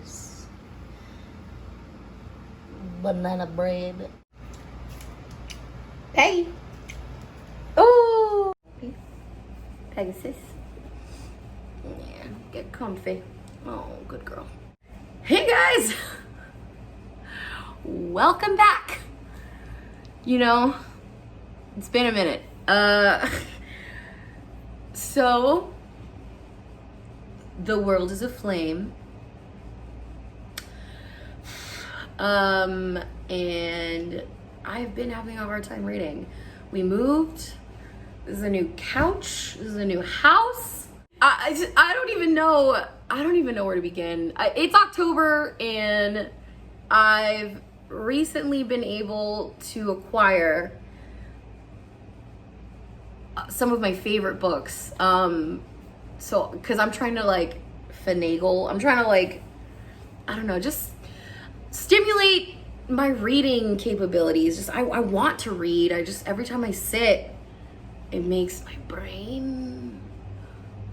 this banana bread. Peggy. Ooh. Pegasus. Yeah, get comfy. Oh, good girl. Hey guys. Welcome back. You know, it's been a minute. So the world is aflame. And I've been having a hard time reading. We moved. This is a new couch. This is a new house. I don't even know. I don't even know where to begin. It's October, and I've recently been able to acquire some of my favorite books. So, because I'm trying to like finagle. I'm trying to like, I don't know, just stimulate my reading capabilities. Just I want to read. Every time I sit, it makes my brain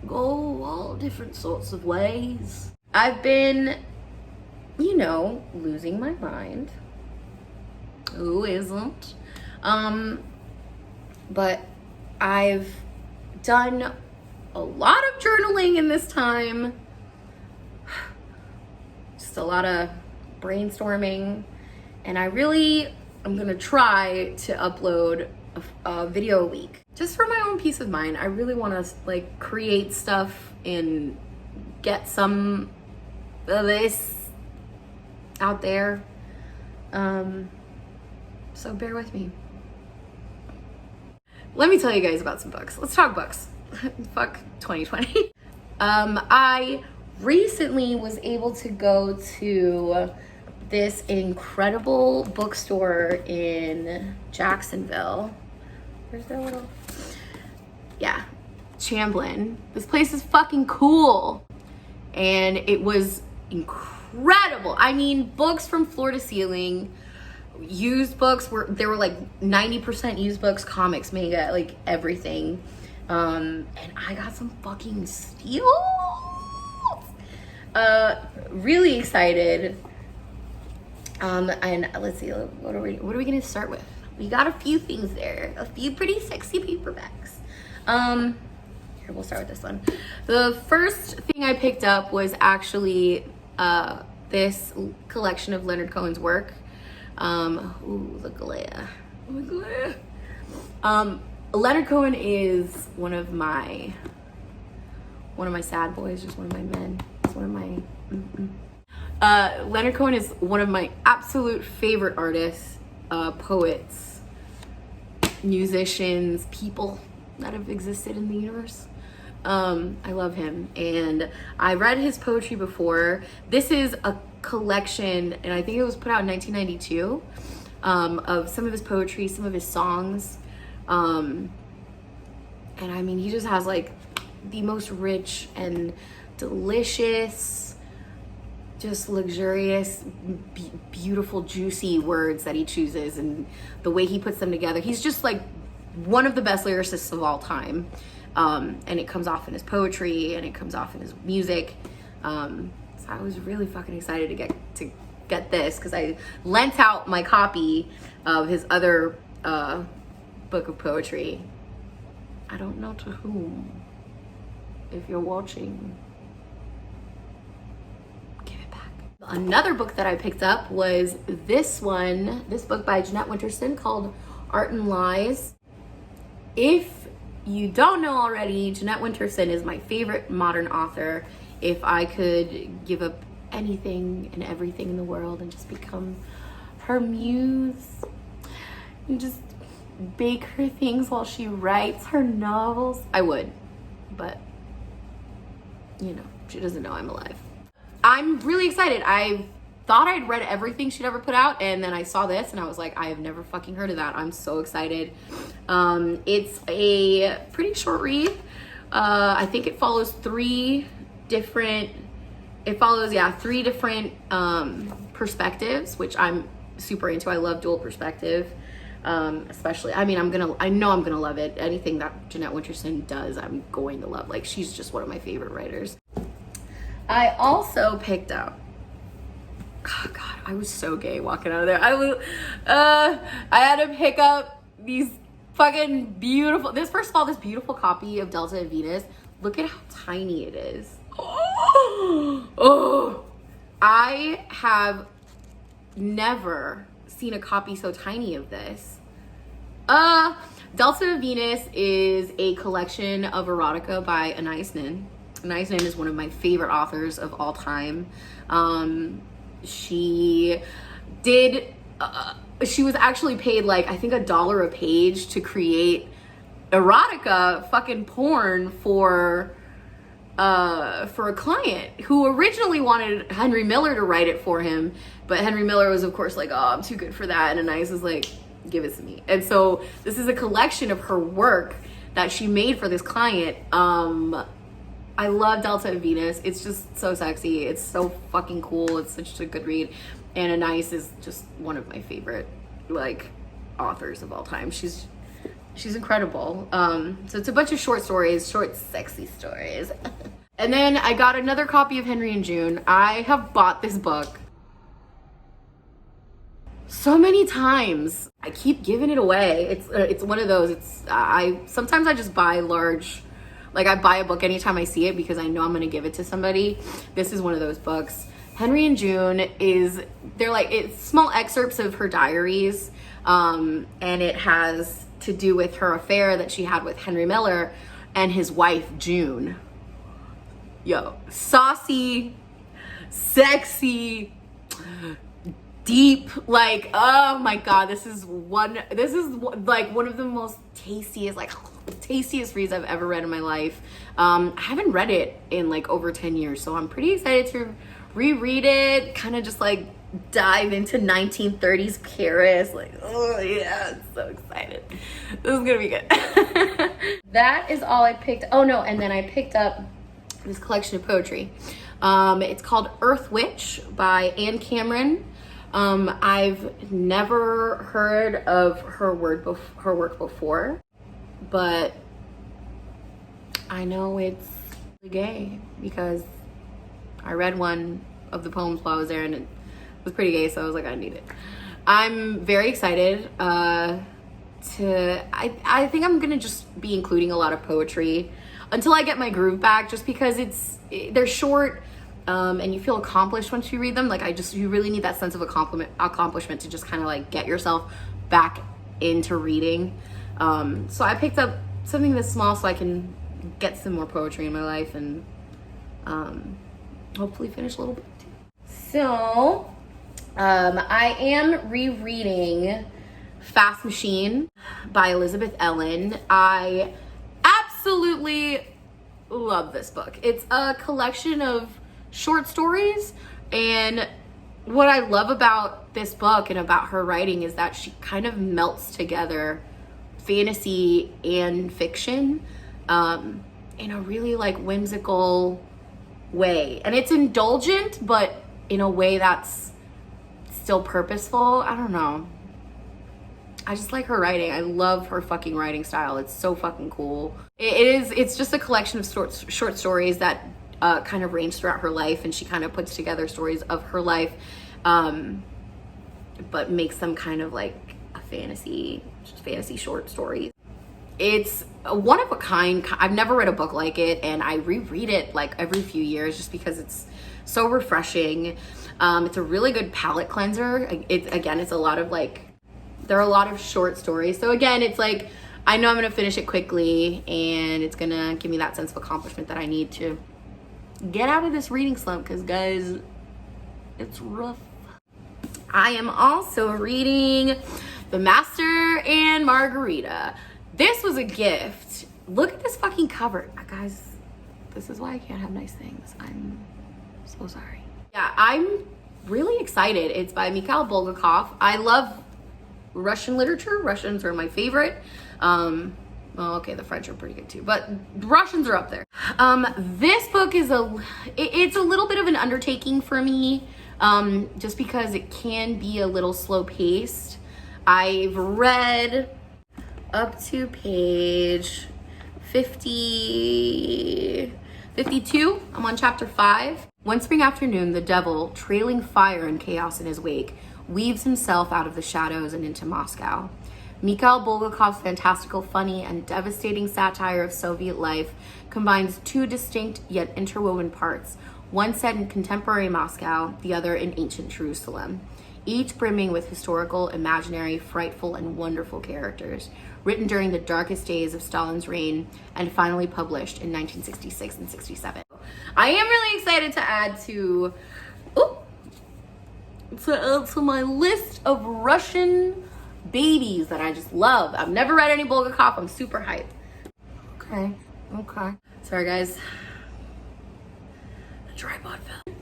go all different sorts of ways. I've been, you know, losing my mind. Who isn't? But I've done a lot of journaling in this time. Just a lot of brainstorming. And I'm gonna try to upload a video a week. Just for my own peace of mind. I really wanna like create stuff and get some of this out there. So bear with me. Let me tell you guys about some books. Let's talk books. Fuck 2020. I recently was able to go to this incredible bookstore in Jacksonville. Where's their little? Yeah, Chamblin. This place is fucking cool. And it was incredible. I mean, books from floor to ceiling. Used books there were like 90% used books, comics, manga, like everything. And I got some fucking steals. Really excited. And let's see, what are we gonna start with? We got a few things there, a few pretty sexy paperbacks. Here, we'll start with this one. The first thing I picked up was actually this collection of Leonard Cohen's work. Ooh, the glare. The glare. Leonard Cohen is one of my sad boys, just one of my men. It's one of my Leonard Cohen is one of my absolute favorite artists, poets, musicians, people that have existed in the universe. I love him, and I read his poetry before. This is a collection, and I think it was put out in 1992, of some of his poetry, some of his songs. And I mean, he just has like the most rich and delicious, just luxurious, beautiful, juicy words that he chooses, and the way he puts them together. He's just like one of the best lyricists of all time. And it comes off in his poetry, and it comes off in his music. So I was really fucking excited to get this, because I lent out my copy of his other book of poetry. I don't know to whom. If you're watching, give it back. Another book that I picked up was this book by Jeanette Winterson called Art and Lies. If you don't know already, Jeanette Winterson is my favorite modern author. If I could give up anything and everything in the world and just become her muse and just bake her things while she writes her novels, I would. But, you know, she doesn't know I'm alive. I'm really excited. I thought I'd read everything she'd ever put out, and then I saw this and I was like, I have never fucking heard of that. I'm so excited. It's a pretty short read. I think it follows three different perspectives, which I'm super into. I love dual perspective. Especially, I mean, I know I'm gonna love it. Anything that Jeanette Winterson does, I'm going to love. Like, she's just one of my favorite writers. I also picked up oh God, I was so gay walking out of there. I had to pick up these fucking beautiful, first of all, this beautiful copy of Delta and Venus. Look at how tiny it is. Oh, I have never seen a copy so tiny of this. Delta and Venus is a collection of erotica by Anais Nin. Anais Nin is one of my favorite authors of all time. She was actually paid like, I think $1 a page to create erotica fucking porn for a client who originally wanted Henry Miller to write it for him, but Henry Miller was of course like, oh, I'm too good for that, and Anais was like, give it to me. And so this is a collection of her work that she made for this client. I love Delta and Venus. It's just so sexy. It's so fucking cool. It's such a good read. And Anais is just one of my favorite like authors of all time. She's incredible. So it's a bunch of short stories, short sexy stories. And then I got another copy of Henry and June. I have bought this book so many times. I keep giving it away. It's one of those. Sometimes I just buy large, like I buy a book anytime I see it because I know I'm gonna give it to somebody. This is one of those books. Henry and June it's small excerpts of her diaries, and it has to do with her affair that she had with Henry Miller and his wife June. Yo, saucy, sexy, deep, like, oh my God, this is like one of the most tastiest reads I've ever read in my life. I haven't read it in like over 10 years, so I'm pretty excited to reread it, kind of just like dive into 1930s Paris. Like, oh yeah, I'm so excited. This is gonna be good. That is all I picked. Oh no, and then I picked up this collection of poetry. It's called Earth Witch by Anne Cameron. I've never heard of her work before, but I know it's gay because I read one of the poems while I was there and it was pretty gay, so I was like, I need it. I'm very excited I think I'm gonna just be including a lot of poetry until I get my groove back, just because they're short, and you feel accomplished once you read them. Like you really need that sense of accomplishment to just kind of like get yourself back into reading. So I picked up something this small so I can get some more poetry in my life and hopefully finish a little bit too. So I am rereading Fast Machine by Elizabeth Ellen. I absolutely love this book. It's a collection of short stories, and what I love about this book and about her writing is that she kind of melts together fantasy and fiction in a really like whimsical way, and it's indulgent but in a way that's still purposeful. I don't know, I just like her writing. I love her fucking writing style. It's so fucking cool. It's just a collection of short stories that kind of range throughout her life, and she kind of puts together stories of her life, but makes them kind of like a fantasy short story. It's a one of a kind. I've never read a book like it, and I reread it like every few years just because it's so refreshing. It's a really good palate cleanser. It's a lot of like, there are a lot of short stories. So again, it's like, I know I'm gonna finish it quickly and it's gonna give me that sense of accomplishment that I need to get out of this reading slump, because guys, it's rough. I am also reading The Master and Margarita. This was a gift. Look at this fucking cover. Guys, this is why I can't have nice things. I'm so sorry. Yeah, I'm really excited. It's by Mikhail Bulgakov. I love Russian literature. Russians are my favorite. Well, okay, the French are pretty good too, but Russians are up there. This book is it's a little bit of an undertaking for me, just because it can be a little slow paced. I've read up to page 50, 52, I'm on chapter 5. One spring afternoon, the devil, trailing fire and chaos in his wake, weaves himself out of the shadows and into Moscow. Mikhail Bulgakov's fantastical, funny, and devastating satire of Soviet life combines two distinct yet interwoven parts, one set in contemporary Moscow, the other in ancient Jerusalem, each brimming with historical, imaginary, frightful, and wonderful characters, written during the darkest days of Stalin's reign and finally published in 1966 and 67. I am really excited to add to my list of Russian babies that I just love. I've never read any Bulgakov. I'm super hyped. Okay. Sorry, guys. The tripod fell.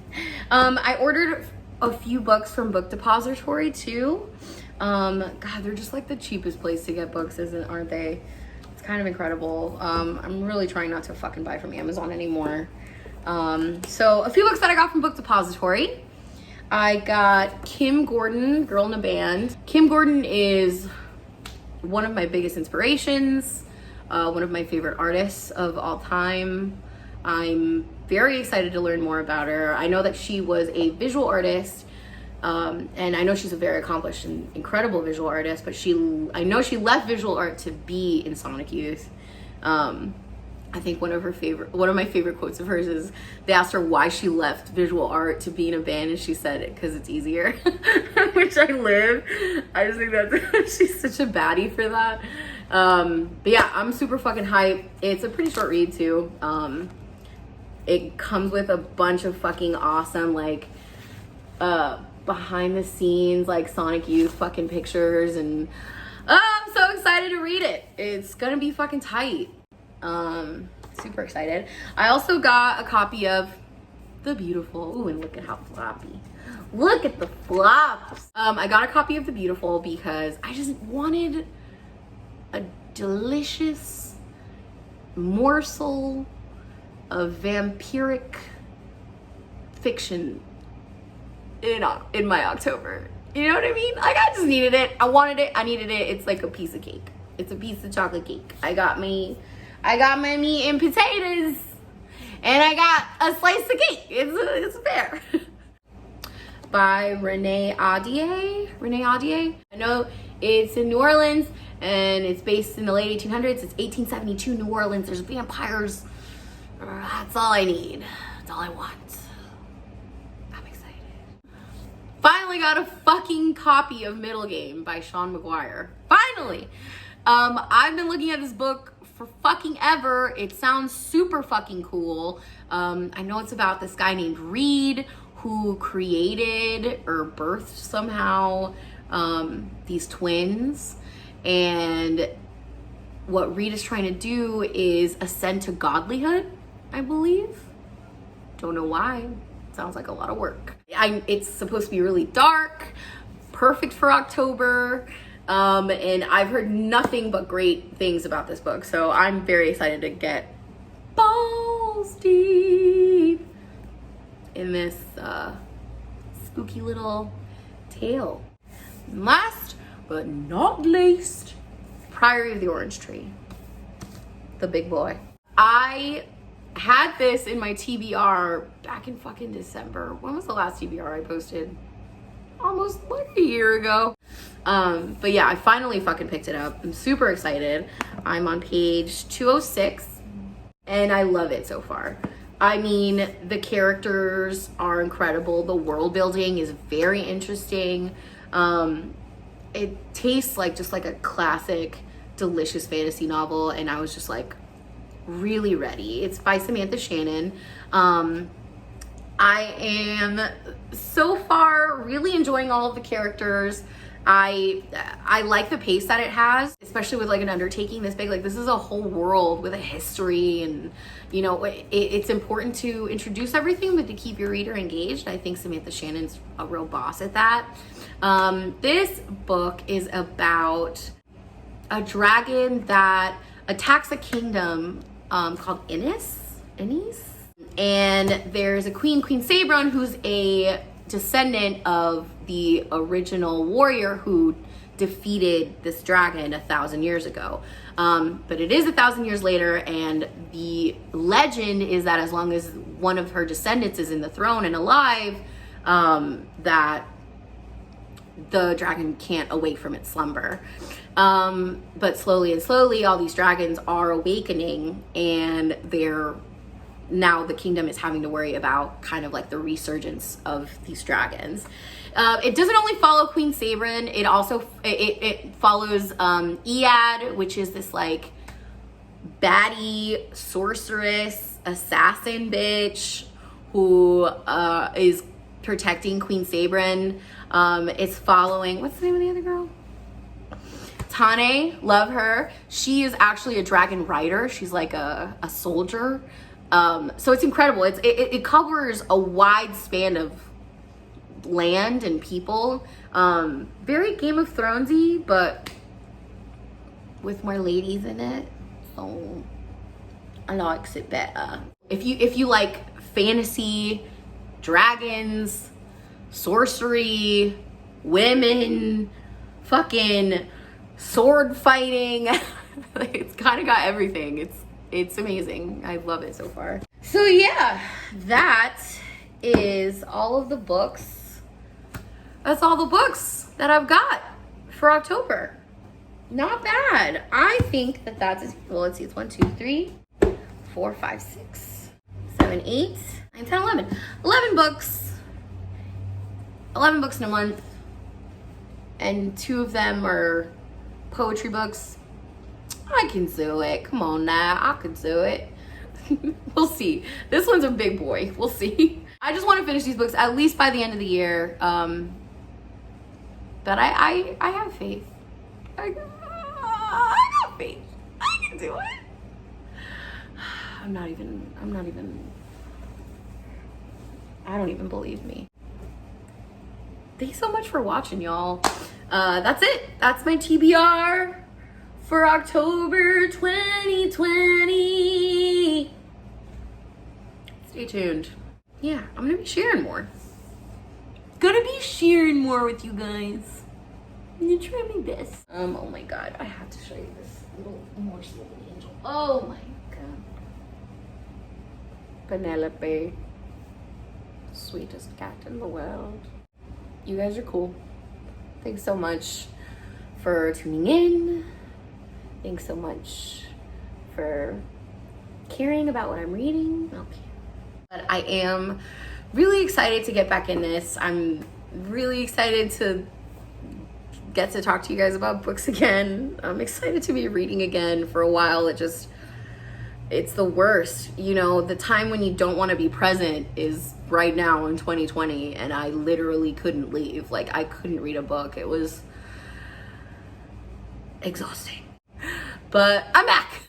I ordered a few books from Book Depository too. God, they're just like the cheapest place to get books, aren't they? It's kind of incredible. I'm really trying not to fucking buy from Amazon anymore. So a few books that I got from Book Depository. I got Kim Gordon, Girl in a Band. Kim Gordon is one of my biggest inspirations, one of my favorite artists of all time. I'm very excited to learn more about her. I know that she was a visual artist, and I know she's a very accomplished and incredible visual artist, but I know she left visual art to be in Sonic Youth. I think one of my favorite quotes of hers is, they asked her why she left visual art to be in a band, and she said it because it's easier, which I live. I just think that she's such a baddie for that. But yeah, I'm super fucking hyped. It's a pretty short read too. It comes with a bunch of fucking awesome, like, behind the scenes, like Sonic Youth fucking pictures, and I'm so excited to read it. It's gonna be fucking tight. Super excited. I also got a copy of The Beautiful. Ooh, and look at how floppy. Look at the flops. I got a copy of The Beautiful because I just wanted a delicious morsel of vampiric fiction in my October. You know what I mean? Like, I just needed it. I wanted it. I needed it. It's like a piece of cake. It's a piece of chocolate cake. I got my meat and potatoes, and I got a slice of cake. It's fair. By Renee Audier. I know it's in New Orleans, and it's based in the late 1800s. It's 1872 New Orleans. There's vampires. That's all I need. That's all I want. I'm excited. Finally got a fucking copy of Middle Game by Sean McGuire. Finally. I've been looking at this book for fucking ever. It sounds super fucking cool. I know it's about this guy named Reed who created or birthed somehow these twins, and what Reed is trying to do is ascend to godlyhood, I believe. Don't know why. Sounds like a lot of work. It's supposed to be really dark, perfect for October. And I've heard nothing but great things about this book, so I'm very excited to get balls deep in this spooky little tale. Last but not least, Priory of the Orange Tree, the big boy. I had this in my TBR back in fucking December. When was the last TBR I posted? Almost like a year ago. But yeah, I finally fucking picked it up. I'm super excited. I'm on page 206 and I love it so far. I mean, the characters are incredible. The world building is very interesting. It tastes like just like a classic, delicious fantasy novel, and I was just like really ready. It's by Samantha Shannon. I am so far really enjoying all of the characters. I like the pace that it has, especially with like an undertaking this big. Like, this is a whole world with a history, and you know, it's important to introduce everything, but to keep your reader engaged. I think Samantha Shannon's a real boss at that. This book is about a dragon that attacks a kingdom called Innis. And there's a Queen Sabron, who's a descendant of the original warrior who defeated this dragon 1,000 years ago. But it is 1,000 years later, and the legend is that as long as one of her descendants is in the throne and alive, that the dragon can't awake from its slumber. But slowly and slowly, all these dragons are awakening, and now the kingdom is having to worry about kind of like the resurgence of these dragons. It doesn't only follow Queen Sabrin, it also it follows Ead, which is this like baddie sorceress assassin bitch who is protecting Queen Sabrin. It's following, what's the name of the other girl? Tane, love her. She is actually a dragon rider. She's like a soldier. So it's incredible. It covers a wide span of land and people. Very Game of Thronesy, but with more ladies in it. So I likes it better. If you like fantasy, dragons, sorcery, women, fucking sword fighting, it's kind of got everything. It's amazing. I love it so far. So yeah, that is all of the books. That's all the books that I've got for October. Not bad. I think that's, well, let's see, it's 1, 2, 3, 4, 5, 6, 7, 8, 9, 10, 11. 11 books. 11 books in a month. And 2 of them are poetry books. I can do it. Come on now. I can do it. We'll see. This one's a big boy. We'll see. I just want to finish these books at least by the end of the year. But I have faith. I got faith. I can do it. I don't even believe me. Thanks so much for watching, y'all. That's it. That's my TBR for October 2020. Stay tuned. Yeah, I'm gonna be sharing more. Gonna be sharing more with you guys. I'm gonna try my best. Oh my god, I have to show you this little morsel of an angel. Oh my god. Penelope. Sweetest cat in the world. You guys are cool. Thanks so much for tuning in. Thanks so much for caring about what I'm reading. Okay. But I am really excited to get back in this. I'm really excited to get to talk to you guys about books again. I'm excited to be reading again. For a while, it's the worst. You know, the time when you don't want to be present is right now in 2020, and I literally couldn't leave. Like, I couldn't read a book. It was exhausting. But I'm back.